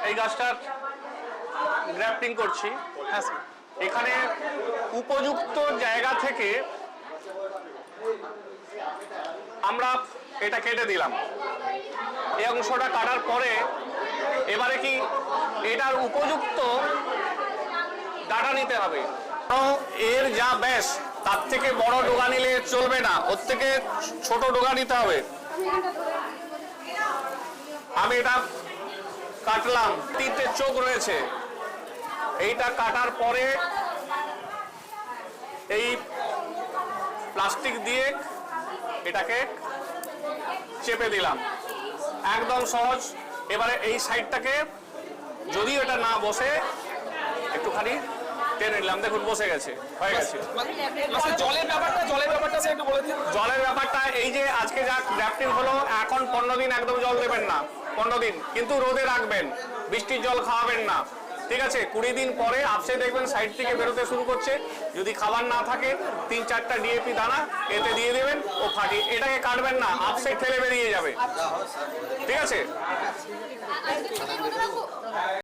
এই গাছটার গ্রাফটিং করছি। হ্যাঁ স্যার। এখানে উপযুক্ত জায়গা থেকে আমরা এটা কেটে দিলাম। এই অংশটা কাটার পরে এবারে কি এটার উপযুক্ত ডাটা নিতে হবে। এর যা ব্যাস তার থেকে বড় ডোগা নিলে চলবে না, ওর থেকে ছোট ডোগা নিতে হবে। আমি এটা কাটলাম, 3টে চোখ রয়েছে। এইটা কাটার পরে এই প্লাস্টিক দিয়ে এটাকে চেপে দিলাম, একদম সহজ। এবারে এই সাইডটাকে যদি এটা না বসে একটুখানি টেনে নিলাম, দেখুন বসে গেছে, হয়ে গেছে। জলের ব্যাপারটা একটু বলে দিন। জলের ব্যাপারটা এই যে আজকে যা গ্রাফটিং হলো, এখন 15 দিন একদম জল দেবেন না, 15 দিন কিন্তু রোদে রাখবেন, বৃষ্টির জল খাওয়াবেন না, ঠিক আছে। 20 দিন পরে আপসে দেখবেন সাইড থেকে বেরোতে শুরু করছে। যদি খাবার না থাকে 3-4টা ডিএপি দানা এতে দিয়ে দেবেন, ও ফাটিয়ে এটাকে কাটবেন না, আপসে ফেলে বেরিয়ে যাবে, ঠিক আছে।